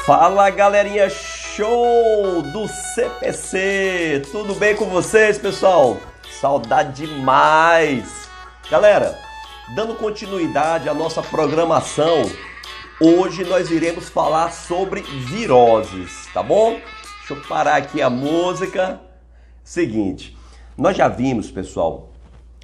Fala galerinha, show do CPC! Tudo bem com vocês, pessoal? Saudade demais! Galera, dando continuidade à nossa programação, hoje nós iremos falar sobre viroses, tá bom? Deixa eu parar aqui a música. Seguinte, nós já vimos, pessoal,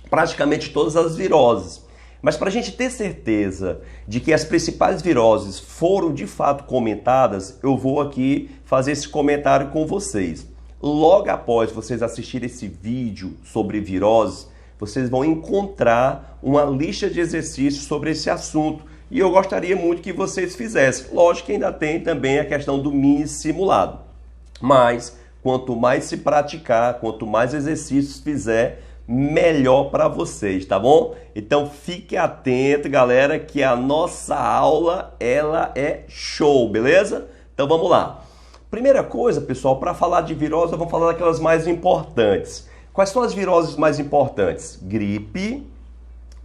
praticamente todas as viroses. Mas para a gente ter certeza de que as principais viroses foram de fato comentadas, eu vou aqui fazer esse comentário com vocês. Logo após vocês assistirem esse vídeo sobre viroses, vocês vão encontrar uma lista de exercícios sobre esse assunto. E eu gostaria muito que vocês fizessem. Lógico que ainda tem também a questão do mini simulado. Mas quanto mais se praticar, quanto mais exercícios fizer, melhor para vocês, tá bom? Então fique atento, galera, que a nossa aula, ela é show, beleza? Então vamos lá. Primeira coisa, pessoal, para falar de virose, vamos falar daquelas mais importantes. Quais são as viroses mais importantes? Gripe,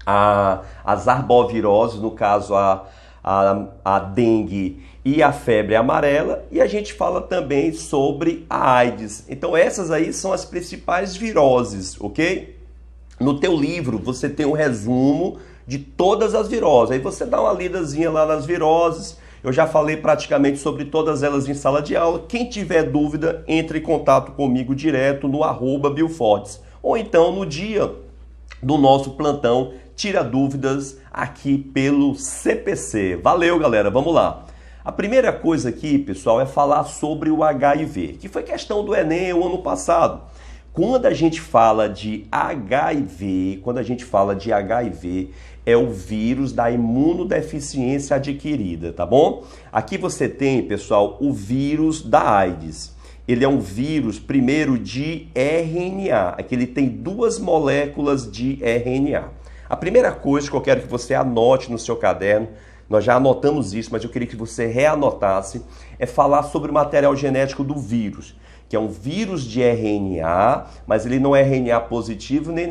as arboviroses, no caso a dengue e a febre amarela, e a gente fala também sobre a AIDS. Então essas aí são as principais viroses, ok? No teu livro você tem um resumo de todas as viroses, aí você dá uma lidazinha lá nas viroses. Eu já falei praticamente sobre todas elas em sala de aula. Quem tiver dúvida, entre em contato comigo direto no @Billfortes, ou então no dia do nosso plantão Tira Dúvidas aqui pelo CPC. Valeu, galera, vamos lá. A primeira coisa aqui, pessoal, é falar sobre o HIV, que foi questão do Enem o ano passado. Quando a gente fala de HIV, é o vírus da imunodeficiência adquirida, tá bom? Aqui você tem, pessoal, o vírus da AIDS. Ele é um vírus, primeiro, de RNA. Aqui ele tem 2 moléculas de RNA. A primeira coisa que eu quero que você anote no seu caderno, nós já anotamos isso, mas eu queria que você reanotasse, é falar sobre o material genético do vírus, que é um vírus de RNA, mas ele não é RNA positivo nem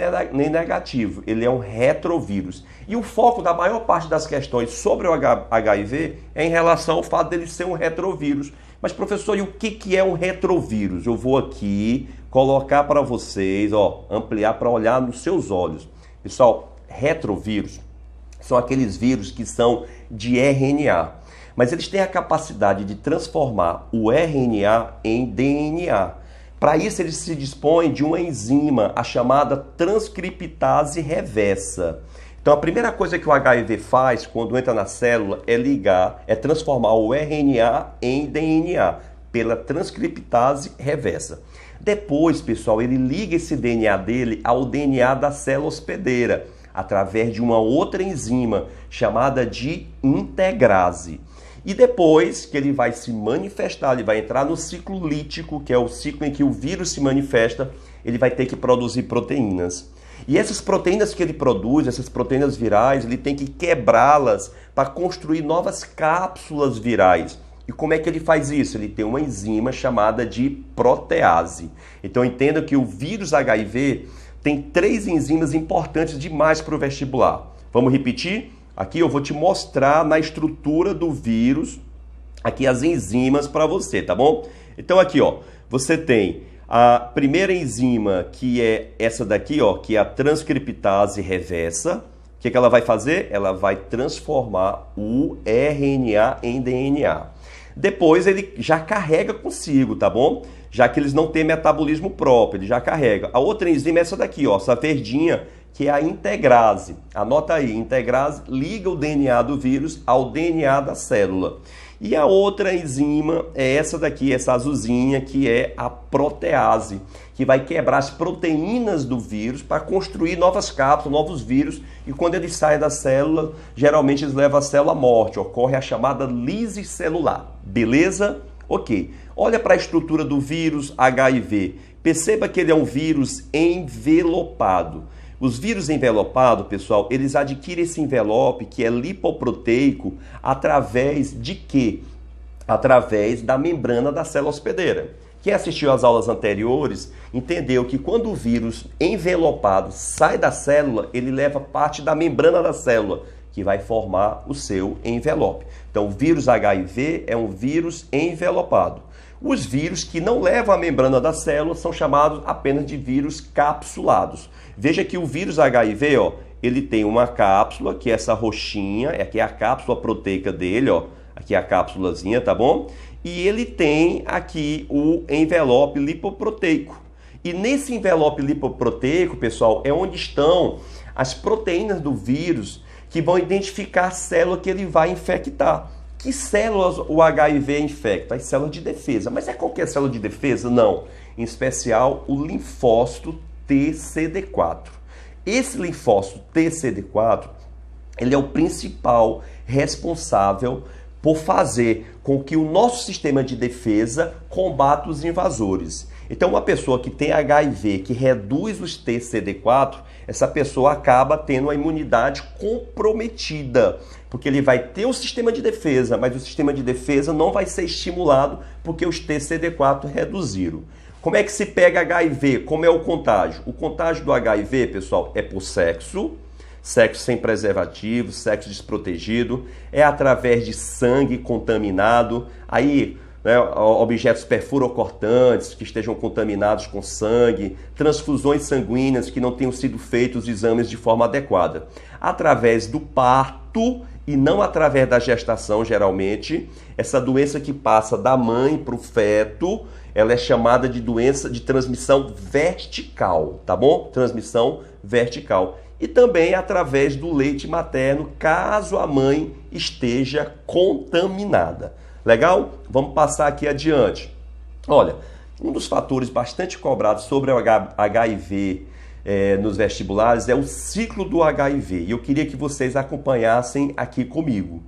negativo, ele é um retrovírus. E o foco da maior parte das questões sobre o HIV é em relação ao fato dele ser um retrovírus. Mas, professor, e o que é um retrovírus? Eu vou aqui colocar para vocês, ampliar para olhar nos seus olhos. Pessoal, retrovírus são aqueles vírus que são de RNA, mas eles têm a capacidade de transformar o RNA em DNA. Para isso, eles se dispõem de uma enzima, a chamada transcriptase reversa. Então, a primeira coisa que o HIV faz quando entra na célula é transformar o RNA em DNA, pela transcriptase reversa. Depois, pessoal, ele liga esse DNA dele ao DNA da célula hospedeira, através de uma outra enzima chamada de integrase. E depois que ele vai se manifestar, ele vai entrar no ciclo lítico, que é o ciclo em que o vírus se manifesta, ele vai ter que produzir proteínas. E essas proteínas que ele produz, essas proteínas virais, ele tem que quebrá-las para construir novas cápsulas virais. E como é que ele faz isso? Ele tem uma enzima chamada de protease. Então entenda que o vírus HIV tem 3 enzimas importantes demais para o vestibular. Vamos repetir? Aqui eu vou te mostrar na estrutura do vírus, aqui as enzimas para você, tá bom? Então aqui, você tem a primeira enzima, que é essa daqui, que é a transcriptase reversa. O que ela vai fazer? Ela vai transformar o RNA em DNA. Depois ele já carrega consigo, tá bom? Já que eles não têm metabolismo próprio, ele já carrega. A outra enzima é essa daqui, essa verdinha, que é a integrase. Anota aí, integrase liga o DNA do vírus ao DNA da célula. E a outra enzima é essa daqui, essa azulzinha, que é a protease, que vai quebrar as proteínas do vírus para construir novas cápsulas, novos vírus, e quando eles saem da célula, geralmente eles levam a célula à morte, ocorre a chamada lise celular. Beleza? Ok. Olha para a estrutura do vírus HIV. Perceba que ele é um vírus envelopado. Os vírus envelopados, pessoal, eles adquirem esse envelope que é lipoproteico através de quê? Através da membrana da célula hospedeira. Quem assistiu às aulas anteriores entendeu que quando o vírus envelopado sai da célula, ele leva parte da membrana da célula, que vai formar o seu envelope. Então, o vírus HIV é um vírus envelopado. Os vírus que não levam a membrana da célula são chamados apenas de vírus capsulados. Veja que o vírus HIV, ó, ele tem uma cápsula, que é essa roxinha, aqui é a cápsula proteica dele, ó, aqui é a cápsulazinha, tá bom? E ele tem aqui o envelope lipoproteico. E nesse envelope lipoproteico, pessoal, é onde estão as proteínas do vírus que vão identificar a célula que ele vai infectar. Que células o HIV infecta? As células de defesa. Mas é qualquer célula de defesa? Não. Em especial, o linfócito TCD4. Esse linfócito TCD4, ele é o principal responsável por fazer com que o nosso sistema de defesa combata os invasores. Então, uma pessoa que tem HIV, que reduz os TCD4, essa pessoa acaba tendo a imunidade comprometida, porque ele vai ter o sistema de defesa, mas o sistema de defesa não vai ser estimulado porque os TCD4 reduziram. Como é que se pega HIV? Como é o contágio? O contágio do HIV, pessoal, é por sexo sem preservativo, sexo desprotegido, é através de sangue contaminado, aí, né, objetos perfurocortantes que estejam contaminados com sangue, transfusões sanguíneas que não tenham sido feitos os exames de forma adequada. Através do parto e não através da gestação, geralmente, essa doença que passa da mãe para o feto, ela é chamada de doença de transmissão vertical, tá bom? Transmissão vertical. E também através do leite materno, caso a mãe esteja contaminada. Legal? Vamos passar aqui adiante. Olha, um dos fatores bastante cobrados sobre o HIV nos vestibulares é o ciclo do HIV. E eu queria que vocês acompanhassem aqui comigo.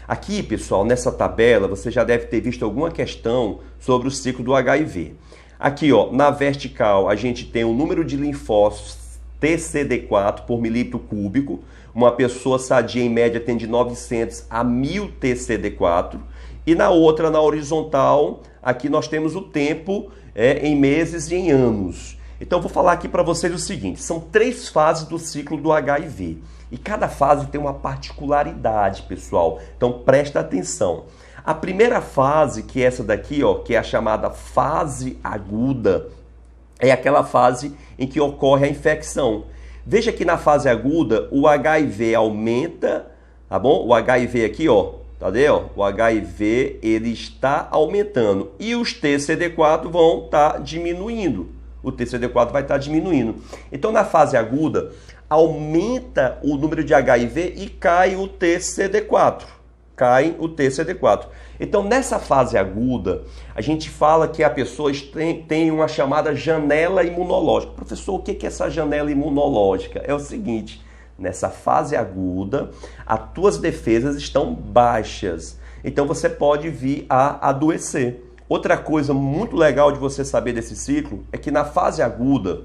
Aqui, pessoal, nessa tabela, você já deve ter visto alguma questão sobre o ciclo do HIV. Aqui, ó, na vertical, a gente tem o número de linfócitos TCD4 por milímetro cúbico. Uma pessoa sadia, em média, tem de 900 a 1000 TCD4. E na outra, na horizontal, aqui nós temos o tempo em meses e em anos. Então, vou falar aqui para vocês o seguinte. São 3 fases do ciclo do HIV. E cada fase tem uma particularidade, pessoal. Então, presta atenção. A primeira fase, que é essa daqui, ó, que é a chamada fase aguda, é aquela fase em que ocorre a infecção. Veja que na fase aguda o HIV aumenta, tá bom? O HIV aqui, ó, tá vendo? O HIV ele está aumentando e os TCD4 vão estar diminuindo. O TCD4 vai estar diminuindo. Então na fase aguda aumenta o número de HIV e cai o TCD4. Cai o TCD4. Então, nessa fase aguda, a gente fala que a pessoa tem uma chamada janela imunológica. Professor, o que é essa janela imunológica? É o seguinte, nessa fase aguda, as tuas defesas estão baixas. Então, você pode vir a adoecer. Outra coisa muito legal de você saber desse ciclo é que na fase aguda,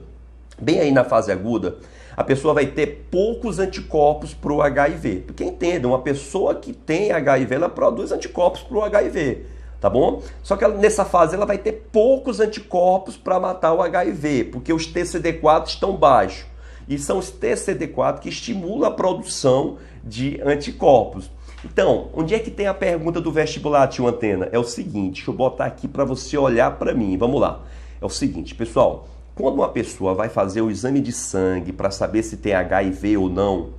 bem aí na fase aguda, a pessoa vai ter poucos anticorpos para o HIV. Porque entenda, uma pessoa que tem HIV, ela produz anticorpos para o HIV, tá bom? Só que nessa fase ela vai ter poucos anticorpos para matar o HIV, porque os TCD4 estão baixos. E são os TCD4 que estimulam a produção de anticorpos. Então, onde é que tem a pergunta do vestibular, tio Antena? É o seguinte, deixa eu botar aqui para você olhar para mim. Vamos lá. É o seguinte, pessoal. Quando uma pessoa vai fazer o exame de sangue para saber se tem HIV ou não,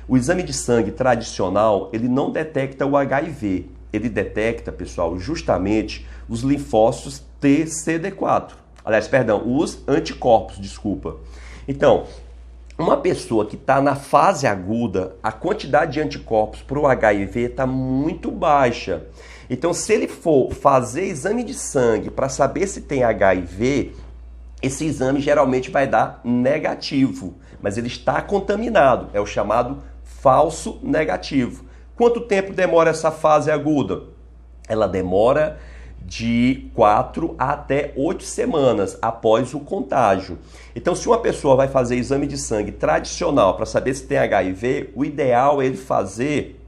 o exame de sangue tradicional, ele não detecta o HIV. Ele detecta, pessoal, justamente os linfócitos TCD4. Aliás, perdão, os anticorpos, desculpa. Então, uma pessoa que está na fase aguda, a quantidade de anticorpos para o HIV está muito baixa. Então, se ele for fazer exame de sangue para saber se tem HIV, esse exame geralmente vai dar negativo, mas ele está contaminado, é o chamado falso negativo. Quanto tempo demora essa fase aguda? Ela demora de 4 até 8 semanas após o contágio. Então, se uma pessoa vai fazer exame de sangue tradicional para saber se tem HIV, o ideal é ele fazer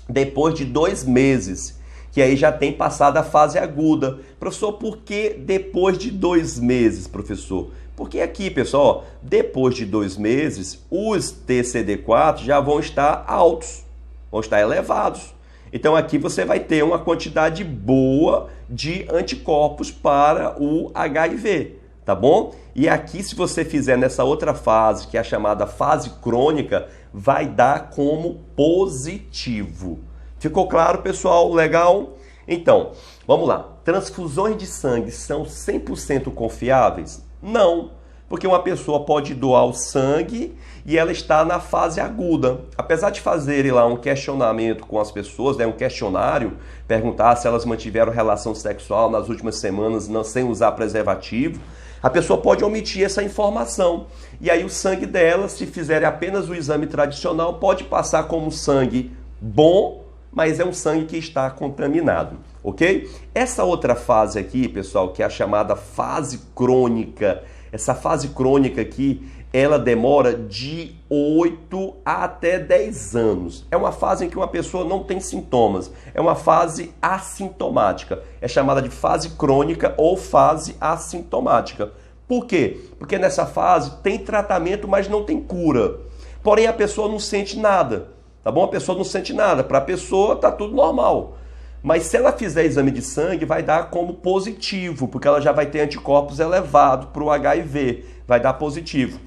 depois de 2 meses, que aí já tem passado a fase aguda. Professor, por que depois de 2 meses, professor? Porque aqui, pessoal, depois de 2 meses, os TCD4 já vão estar altos. vão estar elevados. Então aqui você vai ter uma quantidade boa de anticorpos para o HIV, tá bom? E aqui, se você fizer nessa outra fase, que é a chamada fase crônica, vai dar como positivo. Ficou claro, pessoal? Legal? Então, vamos lá. Transfusões de sangue são 100% confiáveis? Não, porque uma pessoa pode doar o sangue e ela está na fase aguda. Apesar de fazerem lá um questionamento com as pessoas, né, um questionário, perguntar se elas mantiveram relação sexual nas últimas semanas sem usar preservativo, a pessoa pode omitir essa informação. E aí o sangue dela, se fizerem apenas o exame tradicional, pode passar como sangue bom, mas é um sangue que está contaminado, ok? Essa outra fase aqui, pessoal, que é a chamada fase crônica, essa fase crônica aqui, ela demora de 8 a até 10 anos. É uma fase em que uma pessoa não tem sintomas. É uma fase assintomática. É chamada de fase crônica ou fase assintomática. Por quê? Porque nessa fase tem tratamento, mas não tem cura. Porém, a pessoa não sente nada. Tá bom? A pessoa não sente nada. Para a pessoa tá tudo normal. Mas se ela fizer exame de sangue, vai dar como positivo, porque ela já vai ter anticorpos elevados para o HIV. Vai dar positivo.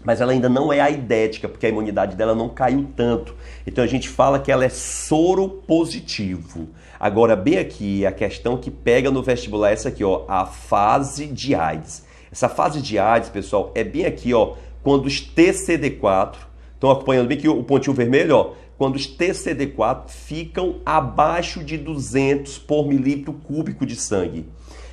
Mas ela ainda não é aidética, porque a imunidade dela não caiu tanto. Então a gente fala que ela é soropositivo. Agora, bem aqui, a questão que pega no vestibular é essa aqui, ó, a fase de AIDS. Essa fase de AIDS, pessoal, é bem aqui, ó, quando os TCD4, estão acompanhando bem aqui o pontinho vermelho, ó, quando os TCD4 ficam abaixo de 200 por milímetro cúbico de sangue.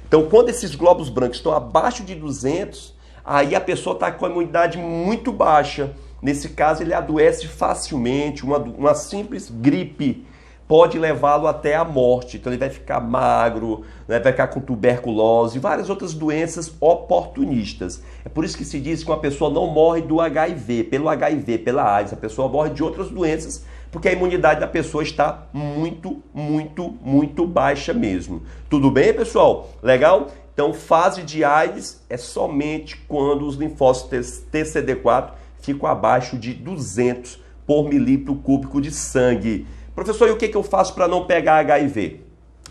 Então, quando esses glóbulos brancos estão abaixo de 200, aí a pessoa está com a imunidade muito baixa. Nesse caso, ele adoece facilmente. Uma simples gripe pode levá-lo até a morte. Então, ele vai ficar magro, né? Vai ficar com tuberculose e várias outras doenças oportunistas. É por isso que se diz que uma pessoa não morre do HIV, pelo HIV, pela AIDS. A pessoa morre de outras doenças porque a imunidade da pessoa está muito, muito, muito baixa mesmo. Tudo bem, pessoal? Legal? Então, fase de AIDS é somente quando os linfócitos TCD4 ficam abaixo de 200 por milímetro cúbico de sangue. Professor, e o que eu faço para não pegar HIV?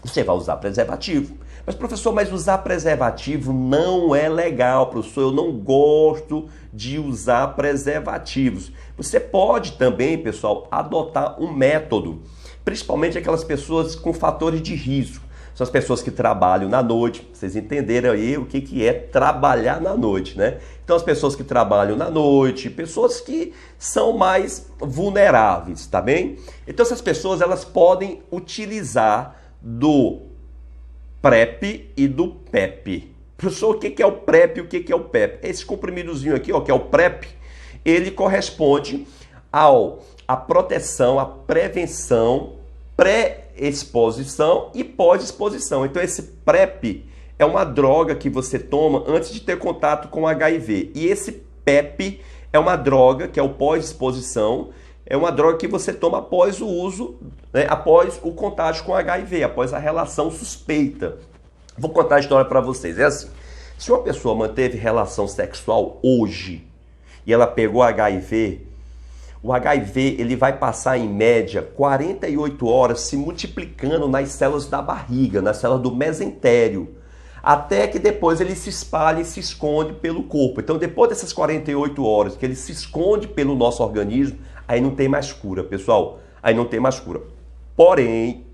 Você vai usar preservativo. Mas, professor, mas usar preservativo não é legal, professor. Eu não gosto de usar preservativos. Você pode também, pessoal, adotar um método, principalmente aquelas pessoas com fatores de risco. São as pessoas que trabalham na noite, vocês entenderam aí o que é trabalhar na noite, né? Então as pessoas que trabalham na noite, pessoas que são mais vulneráveis, tá bem? Então essas pessoas, elas podem utilizar do PrEP e do PEP. Professor, o que é o PrEP e o que é o PEP? Esse comprimidozinho aqui, ó, que é o PrEP, ele corresponde à proteção, à prevenção, pré-exposição e pós-exposição. Então esse PrEP é uma droga que você toma antes de ter contato com HIV. E esse PEP é uma droga que é o pós-exposição, é uma droga que você toma após o uso, né, após o contágio com HIV, após a relação suspeita. Vou contar a história para vocês. É assim, se uma pessoa manteve relação sexual hoje e ela pegou HIV, o HIV ele vai passar em média 48 horas se multiplicando nas células da barriga, nas células do mesentério, até que depois ele se espalha e se esconde pelo corpo. Então depois dessas 48 horas que ele se esconde pelo nosso organismo, aí não tem mais cura, pessoal. Aí não tem mais cura. Porém,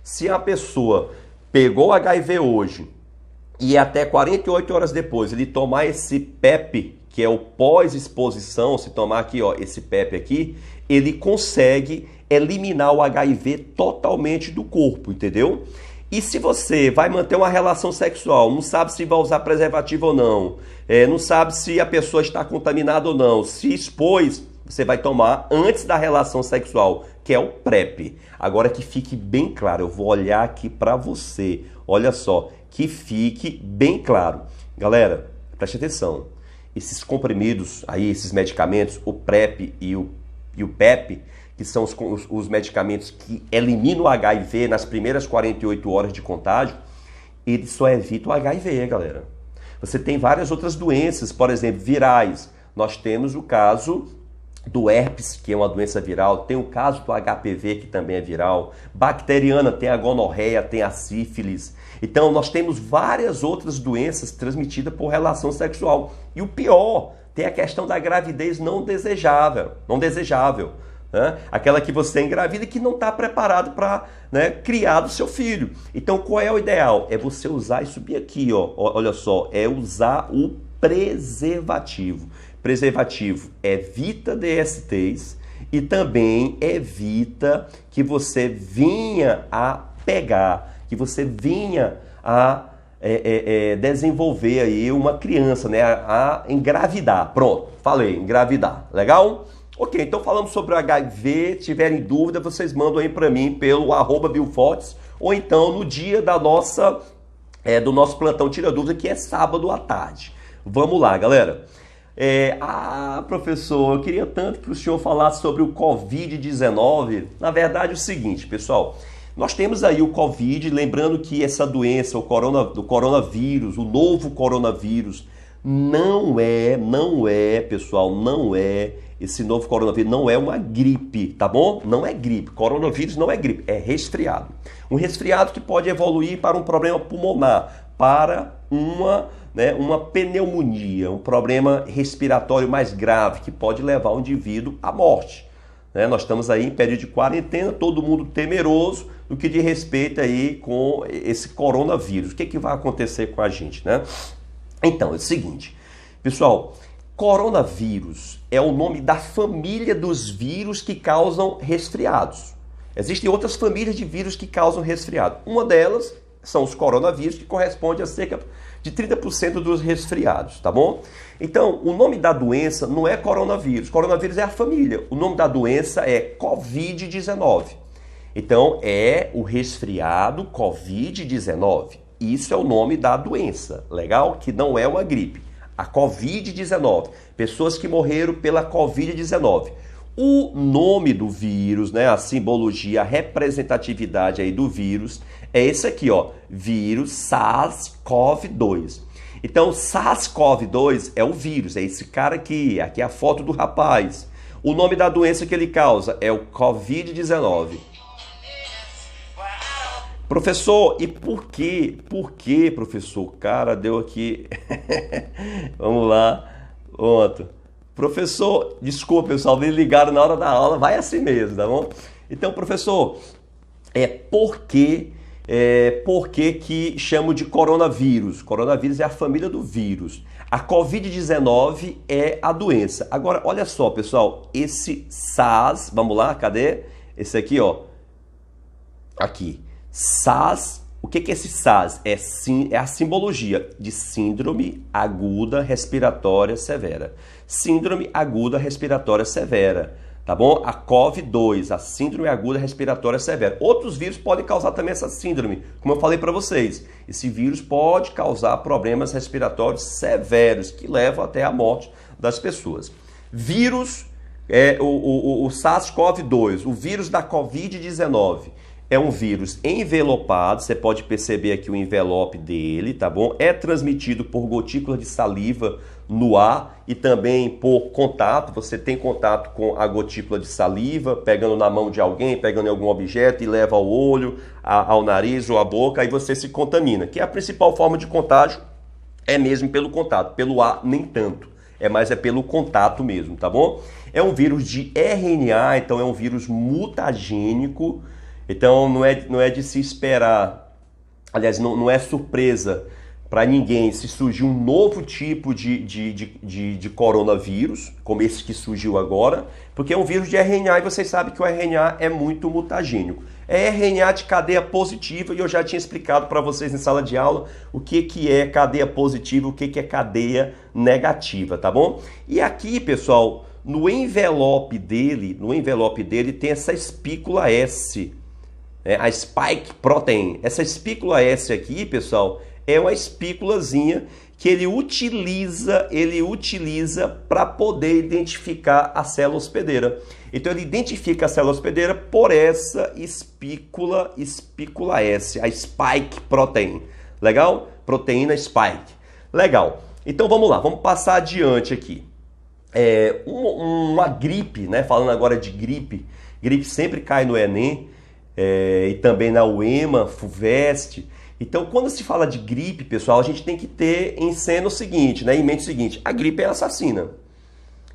se a pessoa pegou HIV hoje e até 48 horas depois ele tomar esse PEP, que é o pós-exposição, se tomar aqui, ó, esse PEP aqui, ele consegue eliminar o HIV totalmente do corpo, entendeu? E se você vai manter uma relação sexual, não sabe se vai usar preservativo ou não, não sabe se a pessoa está contaminada ou não, se expôs, você vai tomar antes da relação sexual, que é o PrEP. Agora que fique bem claro, eu vou olhar aqui para você, olha só, que fique bem claro. Galera, preste atenção. Esses comprimidos, aí, esses medicamentos, o PrEP e o PEP, que são os medicamentos que eliminam o HIV nas primeiras 48 horas de contágio, eles só evitam o HIV, galera. Você tem várias outras doenças, por exemplo, virais. Nós temos o caso do herpes, que é uma doença viral, tem o caso do HPV, que também é viral, bacteriana, tem a gonorreia, tem a sífilis. Então nós temos várias outras doenças transmitidas por relação sexual. E o pior, tem a questão da gravidez não desejável, né? Aquela que você engravida e que não está preparado para, né, criar do seu filho. Então qual é o ideal? É você usar isso aqui, ó, olha só, é usar o preservativo. Preservativo evita DSTs e também evita que você venha a pegar, que você venha a desenvolver aí uma criança, né, a engravidar. Pronto, falei, engravidar. Legal? Ok, então falamos sobre o HIV. Se tiverem dúvida, vocês mandam aí para mim pelo @BillFortes ou então no dia da nossa, do nosso plantão Tira Dúvida, que é sábado à tarde. Vamos lá, galera. Professor, eu queria tanto que o senhor falasse sobre o Covid-19. Na verdade, é o seguinte, pessoal, nós temos aí o Covid, lembrando que essa doença, o coronavírus, o novo coronavírus, esse novo coronavírus não é uma gripe, tá bom? Não é gripe, coronavírus não é gripe, é resfriado. Um resfriado que pode evoluir para um problema pulmonar, para uma pneumonia, um problema respiratório mais grave que pode levar o indivíduo à morte. Né? Nós estamos aí em período de quarentena, todo mundo temeroso do que diz respeito aí com esse coronavírus. O que vai acontecer com a gente, né? Então, é o seguinte, pessoal, coronavírus é o nome da família dos vírus que causam resfriados. Existem outras famílias de vírus que causam resfriado. Uma delas são os coronavírus, que corresponde a cerca de 30% dos resfriados, tá bom? Então, o nome da doença não é coronavírus. Coronavírus é a família. O nome da doença é Covid-19. Então, é o resfriado Covid-19. Isso é o nome da doença, legal? Que não é uma gripe. A Covid-19. Pessoas que morreram pela Covid-19. O nome do vírus, né, a simbologia, a representatividade aí do vírus é esse aqui, ó, vírus SARS-CoV-2. Então, SARS-CoV-2 é o vírus, é esse cara aqui é a foto do rapaz. O nome da doença que ele causa é o Covid-19. Professor, e por quê? Por quê, professor? Cara, deu aqui. Vamos lá. Pronto. Professor, desculpa, pessoal, me ligaram na hora da aula, vai assim mesmo, tá bom? Então, professor, por que que chamo de coronavírus? Coronavírus é a família do vírus. A Covid-19 é a doença. Agora, olha só, pessoal, esse SARS, vamos lá, cadê? Esse aqui, ó. Aqui. SARS, o que é esse SARS? É a simbologia de Síndrome Aguda Respiratória Severa. Síndrome Aguda Respiratória Severa, tá bom? A COVID-2, a Síndrome Aguda Respiratória Severa. Outros vírus podem causar também essa síndrome, como eu falei para vocês. Esse vírus pode causar problemas respiratórios severos, que levam até a morte das pessoas. Vírus, o SARS-CoV-2, o vírus da COVID-19, é um vírus envelopado, você pode perceber aqui o envelope dele, tá bom? É transmitido por gotículas de saliva no ar e também por contato. Você tem contato com a gotícula de saliva, pegando na mão de alguém, pegando em algum objeto e leva ao olho, ao nariz ou à boca, aí você se contamina. Que é a principal forma de contágio, é mesmo pelo contato. Pelo ar, nem tanto. Mas é pelo contato mesmo, tá bom? É um vírus de RNA, então é um vírus mutagênico. Então não é de se esperar, aliás, não é surpresa para ninguém se surgir um novo tipo de coronavírus, como esse que surgiu agora, porque é um vírus de RNA e vocês sabem que o RNA é muito mutagênico. É RNA de cadeia positiva e eu já tinha explicado para vocês em sala de aula o que é cadeia positiva, o que é cadeia negativa, tá bom? E aqui, pessoal, no envelope dele tem essa espícula S, a spike protein. Essa espícula S aqui, pessoal, é uma espículazinha que ele utiliza para poder identificar a célula hospedeira. Então ele identifica a célula hospedeira por essa espícula S, a spike protein. Legal? Proteína spike. Legal. Então vamos lá, vamos passar adiante aqui. uma gripe, né? Falando agora de gripe, gripe sempre cai no Enem, e também na UEMA, FUVEST. Então, quando se fala de gripe, pessoal, a gente tem que ter em cena o seguinte, né? Em mente o seguinte: a gripe é assassina.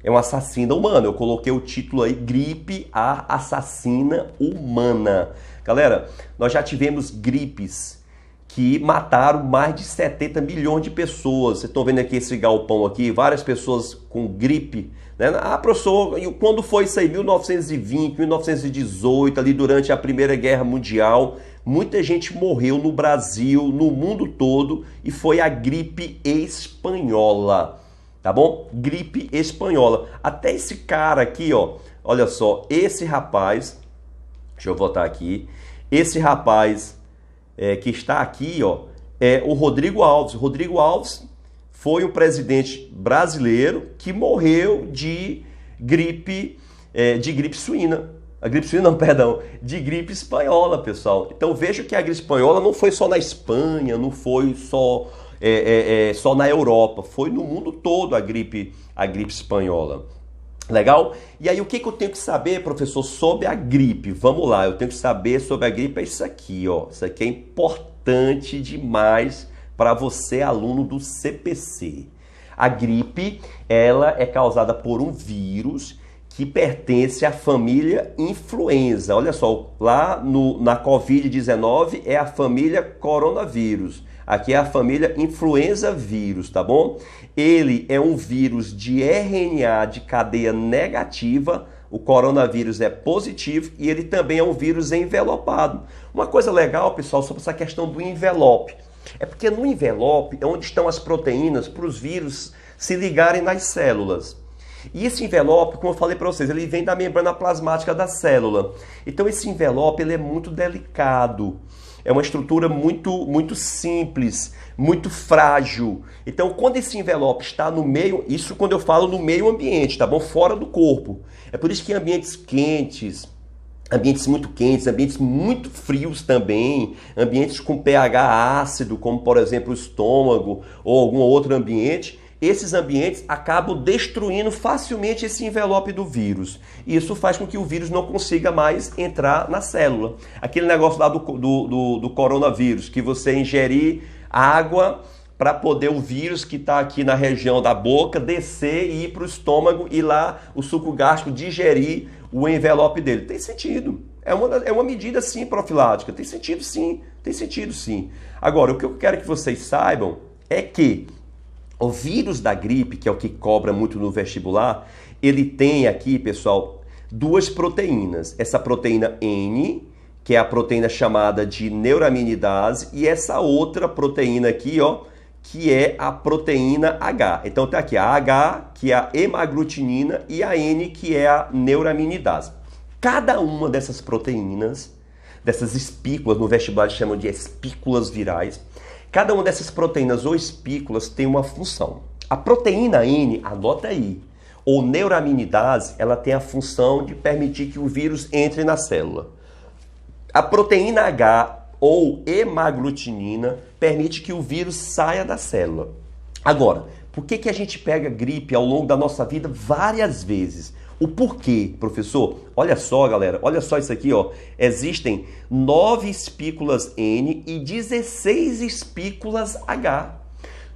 É uma assassina humana. Eu coloquei o título aí, Gripe, a assassina humana. Galera, nós já tivemos gripes que mataram mais de 70 milhões de pessoas. Vocês estão vendo aqui esse galpão aqui, várias pessoas com gripe, né? Ah, professor, quando foi isso aí? 1920, 1918, ali durante a Primeira Guerra Mundial, muita gente morreu no Brasil, no mundo todo, e foi a gripe espanhola. Tá bom? Gripe espanhola. Até esse cara aqui, ó, olha só, esse rapaz, deixa eu voltar aqui, esse rapaz que está aqui, ó, é o Rodrigo Alves. O Rodrigo Alves foi um presidente brasileiro que morreu de gripe suína. A gripe suína, não, perdão, de gripe espanhola, pessoal. Então veja que a gripe espanhola não foi só na Espanha, não foi só na Europa, foi no mundo todo a gripe espanhola. Legal? E aí o que eu tenho que saber, professor, sobre a gripe? Vamos lá, eu tenho que saber sobre a gripe, é isso aqui, ó. Isso aqui é importante demais para você, aluno do CPC. A gripe, ela é causada por um vírus que pertence à família influenza. Olha só, lá na Covid-19 é a família coronavírus. Aqui é a família influenza vírus, tá bom? Ele é um vírus de RNA de cadeia negativa, o coronavírus é positivo e ele também é um vírus envelopado. Uma coisa legal, pessoal, sobre essa questão do envelope, é porque no envelope é onde estão as proteínas para os vírus se ligarem nas células. E esse envelope, como eu falei para vocês, ele vem da membrana plasmática da célula. Então esse envelope ele é muito delicado. É uma estrutura muito simples, muito frágil. Então, quando esse envelope está no meio, isso quando eu falo no meio ambiente, tá bom? Fora do corpo. É por isso que em ambientes quentes, ambientes muito frios também, ambientes com pH ácido, como por exemplo o estômago ou algum outro ambiente, esses ambientes acabam destruindo facilmente esse envelope do vírus. E isso faz com que o vírus não consiga mais entrar na célula. Aquele negócio lá do coronavírus, que você ingerir água para poder o vírus que está aqui na região da boca descer e ir para o estômago e lá o suco gástrico digerir o envelope dele. Tem sentido. É uma medida, sim, profilática. Tem sentido, sim. Tem sentido, sim. Agora, o que eu quero que vocês saibam é que o vírus da gripe, que é o que cobra muito no vestibular, ele tem aqui, pessoal, duas proteínas. Essa proteína N, que é a proteína chamada de neuraminidase, e essa outra proteína aqui, ó, que é a proteína H. Então tá aqui a H, que é a hemaglutinina, e a N, que é a neuraminidase. Cada uma dessas proteínas, dessas espículas, no vestibular eles chamam de espículas virais, cada uma dessas proteínas ou espículas tem uma função. A proteína N, anota aí, ou neuraminidase, ela tem a função de permitir que o vírus entre na célula. A proteína H, ou hemaglutinina, permite que o vírus saia da célula. Agora, por que a gente pega gripe ao longo da nossa vida várias vezes? O porquê, professor? Olha só, galera, olha só isso aqui, ó. Existem 9 espículas N e 16 espículas H.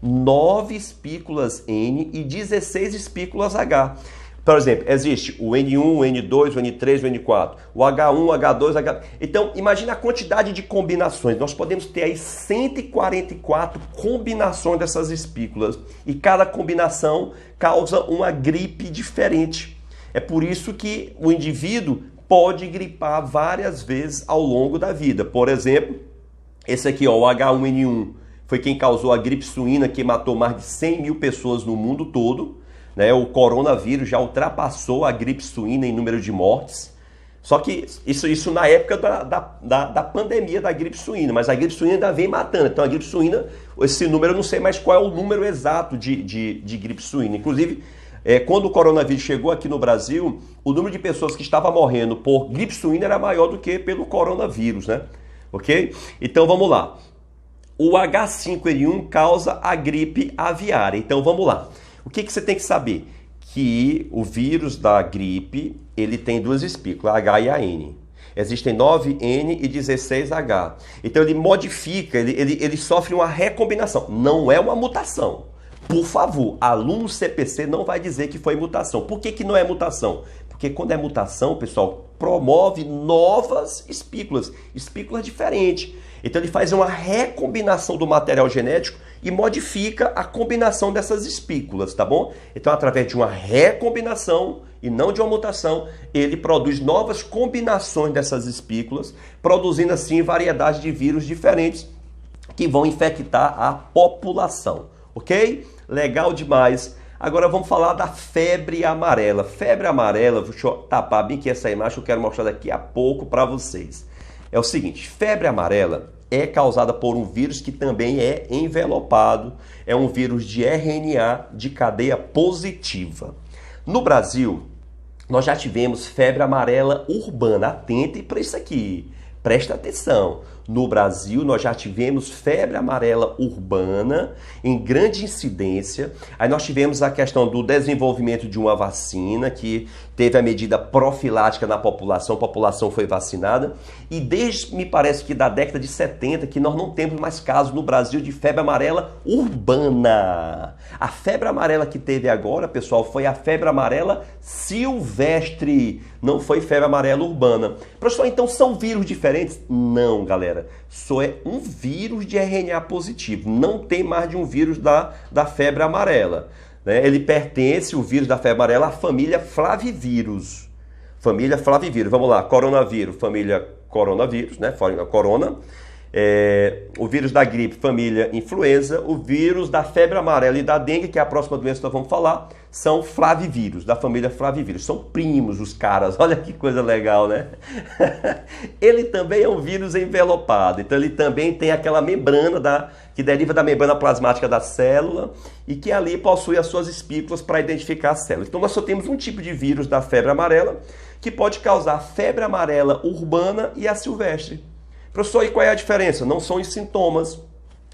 9 espículas N e 16 espículas H. Por exemplo, existe o N1, o N2, o N3, o N4, o H1, o H2, H... Então, imagina a quantidade de combinações. Nós podemos ter aí 144 combinações dessas espículas e cada combinação causa uma gripe diferente. É por isso que o indivíduo pode gripar várias vezes ao longo da vida. Por exemplo, esse aqui, ó, o H1N1, foi quem causou a gripe suína, que matou mais de 100 mil pessoas no mundo todo. Né? O coronavírus já ultrapassou a gripe suína em número de mortes. Só que isso na época da pandemia da gripe suína, mas a gripe suína ainda vem matando. Então a gripe suína, esse número eu não sei mais qual é o número exato de gripe suína. Inclusive, quando o coronavírus chegou aqui no Brasil, o número de pessoas que estavam morrendo por gripe suína era maior do que pelo coronavírus, né? Ok? Então vamos lá. O H5N1 causa a gripe aviária. Então vamos lá. O que você tem que saber? que o vírus da gripe, ele tem duas espículas, a H e a N. Existem 9N e 16H. Então ele modifica, ele sofre uma recombinação. Não é uma mutação. Por favor, aluno CPC não vai dizer que foi mutação. Por que não é mutação? Porque quando é mutação, pessoal, promove novas espículas diferentes. Então ele faz uma recombinação do material genético e modifica a combinação dessas espículas, tá bom? Então, através de uma recombinação e não de uma mutação, ele produz novas combinações dessas espículas, produzindo assim variedades de vírus diferentes que vão infectar a população, ok? Legal demais. Agora vamos falar da febre amarela. Febre amarela, deixa eu tapar bem aqui essa imagem, eu quero mostrar daqui a pouco para vocês. É o seguinte, febre amarela é causada por um vírus que também é envelopado, é um vírus de RNA de cadeia positiva. No Brasil, nós já tivemos febre amarela urbana. Atentem para isso aqui, presta atenção. No Brasil, nós já tivemos febre amarela urbana em grande incidência. Aí nós tivemos a questão do desenvolvimento de uma vacina que teve a medida profilática na população, a população foi vacinada. E desde, me parece que da década de 70, que nós não temos mais casos no Brasil de febre amarela urbana. A febre amarela que teve agora, pessoal, foi a febre amarela silvestre, não foi febre amarela urbana. Professor, então são vírus diferentes? Não, galera. Só é um vírus de RNA positivo. Não tem mais de um vírus da febre amarela. Né? Ele pertence, o vírus da febre amarela, à família Flavivírus. Família Flavivírus. Vamos lá, coronavírus, família coronavírus, né? Corona. O vírus da gripe, família influenza. O vírus da febre amarela e da dengue, que é a próxima doença que nós vamos falar, são flavivírus, da família flavivírus. São primos os caras, olha que coisa legal, né? Ele também é um vírus envelopado, então ele também tem aquela membrana que deriva da membrana plasmática da célula e que ali possui as suas espículas para identificar a célula. Então nós só temos um tipo de vírus da febre amarela que pode causar febre amarela urbana e a silvestre. Professor, e qual é a diferença? Não são os sintomas.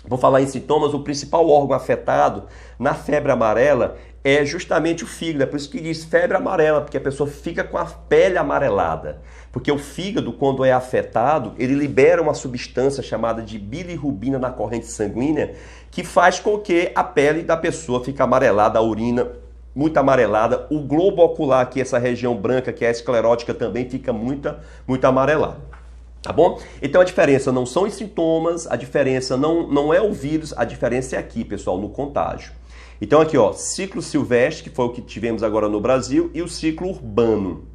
Vou falar em sintomas, o principal órgão afetado na febre amarela é justamente o fígado. É por isso que diz febre amarela, porque a pessoa fica com a pele amarelada. Porque o fígado, quando é afetado, ele libera uma substância chamada de bilirrubina na corrente sanguínea, que faz com que a pele da pessoa fique amarelada, a urina muito amarelada, o globo ocular, que é essa região branca, que é a esclerótica, também fica muito amarelada. Tá bom? Então a diferença não são os sintomas, a diferença não é o vírus, a diferença é aqui, pessoal, no contágio. Então aqui, ó, ciclo silvestre, que foi o que tivemos agora no Brasil, e o ciclo urbano.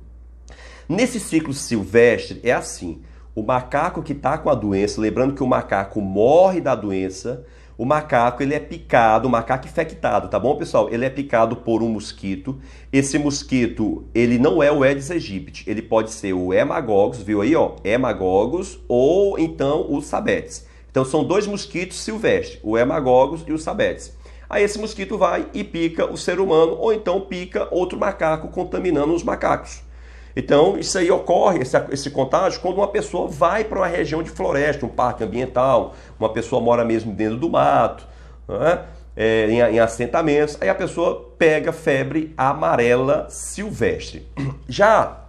Nesse ciclo silvestre é assim, o macaco que está com a doença, lembrando que o macaco morre da doença, o macaco ele é picado, o macaco infectado, tá bom, pessoal? Ele é picado por um mosquito. Esse mosquito, ele não é o Aedes aegypti, ele pode ser o Hemagogos, viu aí, ó? Hemagogos ou então o Sabetes. Então são dois mosquitos silvestres, o Hemagogos e o Sabetes. Aí esse mosquito vai e pica o ser humano ou então pica outro macaco, contaminando os macacos. Então, isso aí ocorre, esse contágio, quando uma pessoa vai para uma região de floresta, um parque ambiental, uma pessoa mora mesmo dentro do mato, né? Em assentamentos, aí a pessoa pega febre amarela silvestre. Já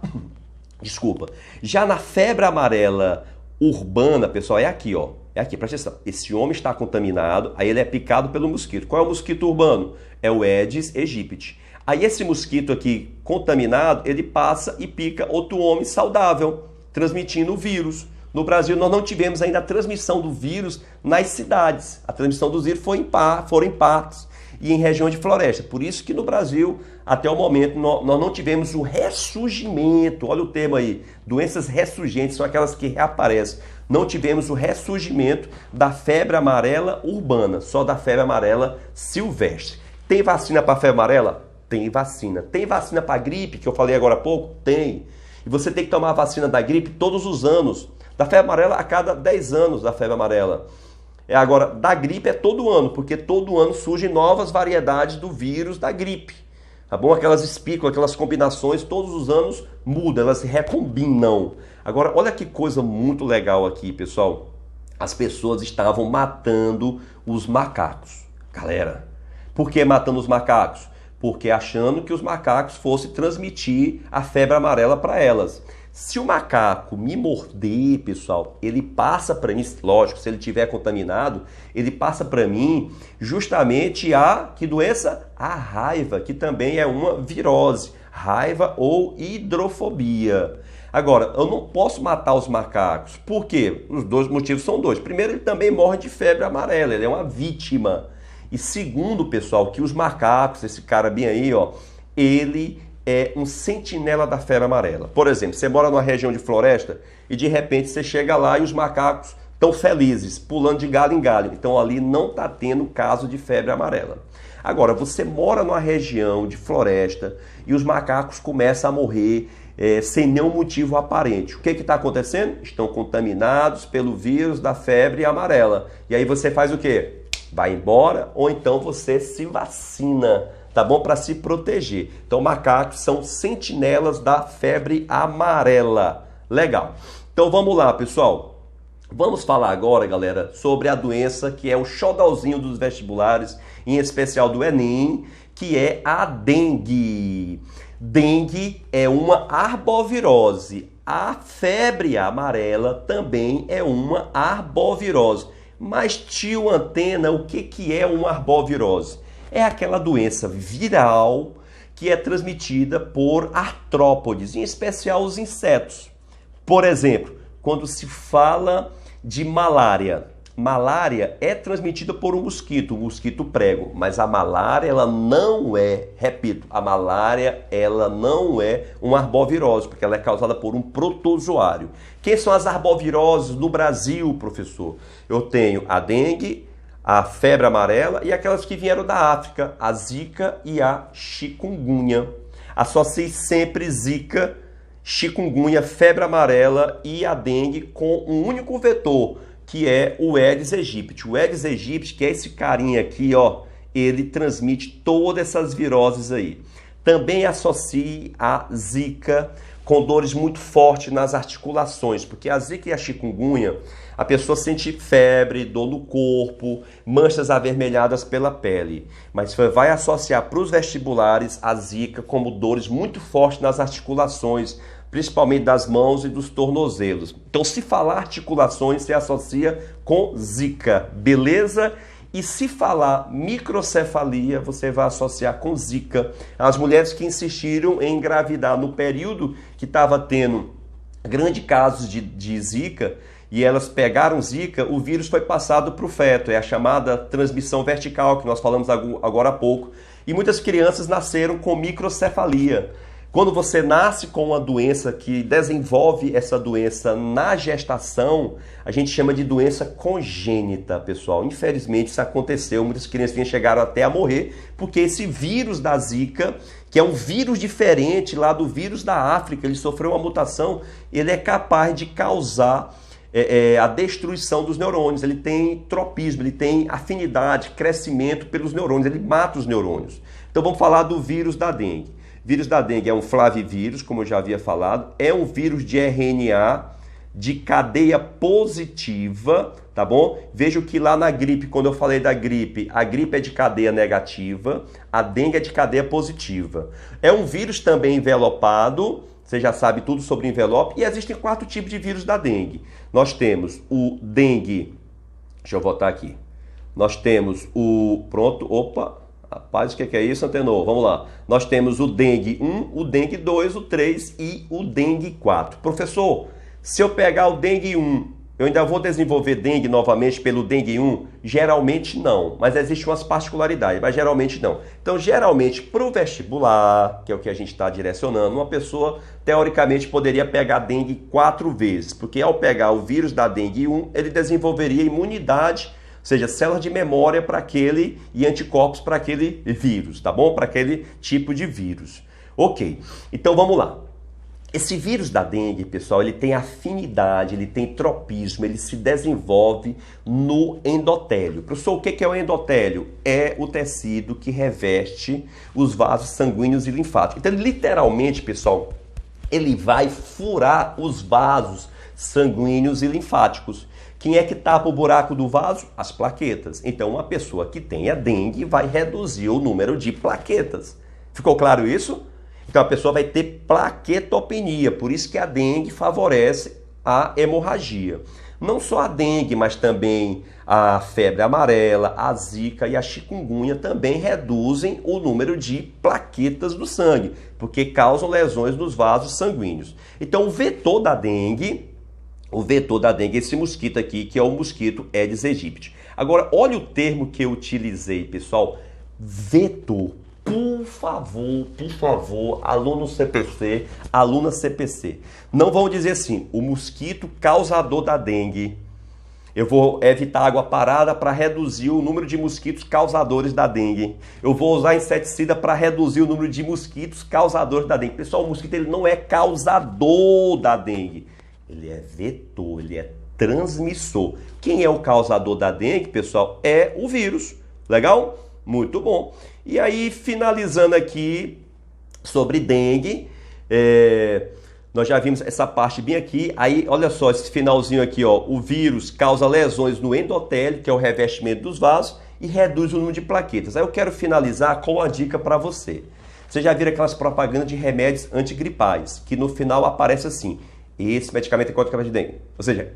na febre amarela urbana, pessoal, é aqui, ó. É aqui, presta atenção. Esse homem está contaminado, aí ele é picado pelo mosquito. Qual é o mosquito urbano? É o Aedes aegypti. Aí esse mosquito aqui contaminado, ele passa e pica outro homem saudável, transmitindo o vírus. No Brasil, nós não tivemos ainda a transmissão do vírus nas cidades. A transmissão dos vírus foram em parques e em região de floresta. Por isso que no Brasil, até o momento, nós não tivemos o ressurgimento. Olha o termo aí, doenças ressurgentes, são aquelas que reaparecem. Não tivemos o ressurgimento da febre amarela urbana, só da febre amarela silvestre. Tem vacina para febre amarela? Tem vacina. Tem vacina para gripe, que eu falei agora há pouco? Tem. E você tem que tomar a vacina da gripe todos os anos. Da febre amarela a cada 10 anos da febre amarela. Agora, da gripe é todo ano, porque todo ano surgem novas variedades do vírus da gripe. Tá bom? Aquelas espículas, aquelas combinações, todos os anos mudam, elas se recombinam. Agora, olha que coisa muito legal aqui, pessoal. As pessoas estavam matando os macacos. Galera, por que matando os macacos? porque achando que os macacos fossem transmitir a febre amarela para elas. Se o macaco me morder, pessoal, ele passa para mim, lógico, se ele estiver contaminado, ele passa para mim justamente que doença? A raiva, que também é uma virose, raiva ou hidrofobia. Agora, eu não posso matar os macacos, por quê? Os dois motivos são dois. Primeiro, ele também morre de febre amarela, ele é uma vítima. E segundo, pessoal, que os macacos, esse cara bem aí, ó, ele é um sentinela da febre amarela. Por exemplo, você mora numa região de floresta e de repente você chega lá e os macacos estão felizes, pulando de galho em galho. Então ali não está tendo caso de febre amarela. Agora, você mora numa região de floresta e os macacos começam a morrer sem nenhum motivo aparente. O que está acontecendo? Estão contaminados pelo vírus da febre amarela. E aí você faz o quê? Vai embora ou então você se vacina, tá bom? Para se proteger. Então, macacos são sentinelas da febre amarela. Legal. Então, vamos lá, pessoal. Vamos falar agora, galera, sobre a doença que é o xodózinho dos vestibulares, em especial do Enem, que é a dengue. Dengue é uma arbovirose. A febre amarela também é uma arbovirose. Mas, tio Antena, o que é uma arbovirose? É aquela doença viral que é transmitida por artrópodes, em especial os insetos. Por exemplo, quando se fala de malária. Malária é transmitida por um mosquito, o mosquito prego, mas a malária ela não é, repito, a malária ela não é uma arbovirose, porque ela é causada por um protozoário. Quem são as arboviroses no Brasil, professor? Eu tenho a dengue, a febre amarela e aquelas que vieram da África, a zika e a chikungunya. Associe sempre zika, chikungunya, febre amarela e a dengue com um único vetor, que é o Aedes aegypti. O Aedes aegypti, que é esse carinha aqui, ó, ele transmite todas essas viroses aí. Também associe a zika com dores muito fortes nas articulações, porque a zika e a chikungunya, a pessoa sente febre, dor no corpo, manchas avermelhadas pela pele. Mas vai associar para os vestibulares a zika como dores muito fortes nas articulações, principalmente das mãos e dos tornozelos. Então, se falar articulações, se associa com zika, beleza? E se falar microcefalia, você vai associar com zika. As mulheres que insistiram em engravidar no período que estava tendo grandes casos de zika, e elas pegaram zika, o vírus foi passado para o feto, é a chamada transmissão vertical, que nós falamos agora há pouco. E muitas crianças nasceram com microcefalia. Quando você nasce com uma doença que desenvolve essa doença na gestação, a gente chama de doença congênita, pessoal. Infelizmente isso aconteceu, muitas crianças chegaram até a morrer, porque esse vírus da zika, que é um vírus diferente lá do vírus da África, ele sofreu uma mutação, ele é capaz de causar a destruição dos neurônios. Ele tem tropismo, ele tem afinidade, crescimento pelos neurônios, ele mata os neurônios. Então vamos falar do vírus da dengue. O vírus da dengue é um flavivírus, como eu já havia falado, é um vírus de RNA de cadeia positiva, tá bom? Veja que lá na gripe, quando eu falei da gripe, a gripe é de cadeia negativa, a dengue é de cadeia positiva. É um vírus também envelopado, você já sabe tudo sobre envelope, e existem 4 tipos de vírus da dengue. Nós temos o dengue, deixa eu voltar aqui, nós temos o, pronto, opa, rapaz, o que é isso, Antenor? Vamos lá. Nós temos o dengue 1, o dengue 2, o 3 e o dengue 4. Professor, se eu pegar o dengue 1, eu ainda vou desenvolver dengue novamente pelo dengue 1? Geralmente não, mas existem umas particularidades, mas geralmente não. Então, geralmente, para o vestibular, que é o que a gente está direcionando, uma pessoa, teoricamente, poderia pegar dengue 4 vezes, porque ao pegar o vírus da dengue 1, ele desenvolveria imunidade, ou seja, células de memória para aquele e anticorpos para aquele vírus, tá bom? Para aquele tipo de vírus. Ok, então vamos lá. Esse vírus da dengue, pessoal, ele tem afinidade, ele tem tropismo, ele se desenvolve no endotélio. Professor, o que é o endotélio? É o tecido que reveste os vasos sanguíneos e linfáticos. Então, literalmente, pessoal, ele vai furar os vasos sanguíneos e linfáticos. Quem é que tapa o buraco do vaso? As plaquetas. Então, uma pessoa que tenha dengue vai reduzir o número de plaquetas. Ficou claro isso? Então a pessoa vai ter plaquetopenia, por isso que a dengue favorece a hemorragia. Não só a dengue, mas também a febre amarela, a zika e a chikungunya também reduzem o número de plaquetas do sangue, porque causam lesões nos vasos sanguíneos. Então o vetor da dengue é esse mosquito aqui, que é o mosquito Aedes aegypti. Agora, olha o termo que eu utilizei, pessoal, vetor. Por favor, aluno CPC, aluna CPC, não vão dizer assim, o mosquito causador da dengue. Eu vou evitar água parada para reduzir o número de mosquitos causadores da dengue. Eu vou usar inseticida para reduzir o número de mosquitos causadores da dengue. Pessoal, o mosquito ele não é causador da dengue. Ele é vetor, ele é transmissor. Quem é o causador da dengue, pessoal? É o vírus. Legal? Muito bom. E aí, finalizando aqui sobre dengue, nós já vimos essa parte bem aqui. Aí, olha só, esse finalzinho aqui, ó. O vírus causa lesões no endotélio, que é o revestimento dos vasos, e reduz o número de plaquetas. Aí eu quero finalizar com uma dica para você. Você já viram aquelas propagandas de remédios antigripais, que no final aparece assim, esse medicamento é contra a dengue. Ou seja,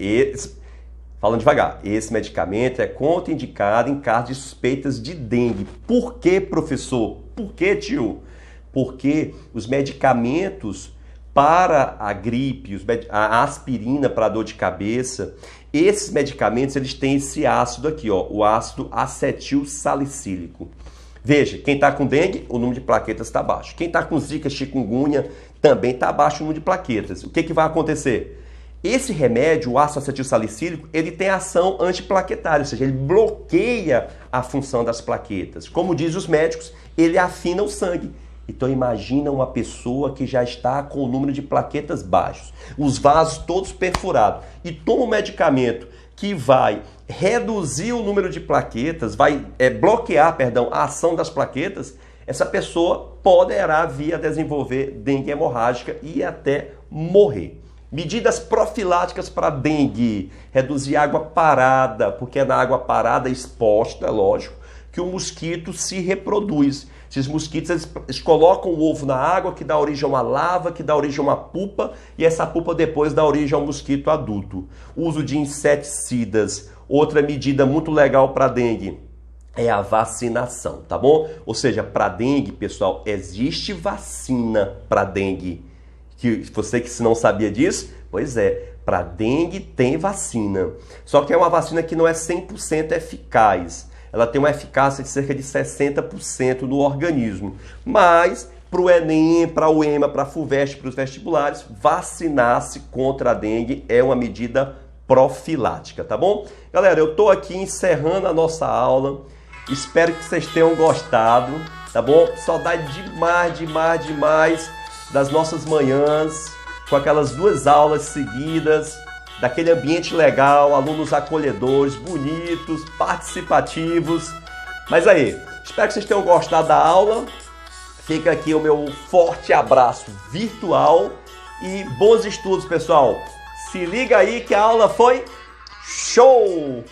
falando devagar, esse medicamento é contraindicado em casos de suspeitas de dengue. Por que, professor? Por que, tio? Porque os medicamentos para a gripe, a aspirina para a dor de cabeça, esses medicamentos eles têm esse ácido aqui, ó, o ácido acetil salicílico. Veja, quem está com dengue, o número de plaquetas está baixo. Quem está com zika, chikungunya, também está baixo o número de plaquetas. O que vai acontecer? Esse remédio, o ácido acetil salicílico, ele tem ação antiplaquetária, ou seja, ele bloqueia a função das plaquetas. Como diz os médicos, ele afina o sangue. Então imagina uma pessoa que já está com o número de plaquetas baixos, os vasos todos perfurados, e toma um medicamento que vai reduzir o número de plaquetas, vai bloquear, a ação das plaquetas, essa pessoa poderá vir a desenvolver dengue hemorrágica e até morrer. Medidas profiláticas para dengue: reduzir água parada, porque é na água parada exposta, é lógico, que o mosquito se reproduz. Esses mosquitos eles colocam o ovo na água, que dá origem a uma larva, que dá origem a uma pupa, e essa pupa depois dá origem a um mosquito adulto. Uso de inseticidas. Outra medida muito legal para dengue é a vacinação, tá bom? Ou seja, para dengue, pessoal, existe vacina para dengue. Que você que não sabia disso, pois é, para dengue tem vacina. Só que é uma vacina que não é 100% eficaz. Ela tem uma eficácia de cerca de 60% no organismo. Mas para o Enem, para o EMA, para a FUVEST, para os vestibulares, vacinar-se contra a dengue é uma medida profilática, tá bom? Galera, eu estou aqui encerrando a nossa aula. Espero que vocês tenham gostado, tá bom? Saudade demais das nossas manhãs, com aquelas 2 aulas seguidas, daquele ambiente legal, alunos acolhedores, bonitos, participativos. Mas aí, espero que vocês tenham gostado da aula. Fica aqui o meu forte abraço virtual e bons estudos, pessoal. Se liga aí que a aula foi show!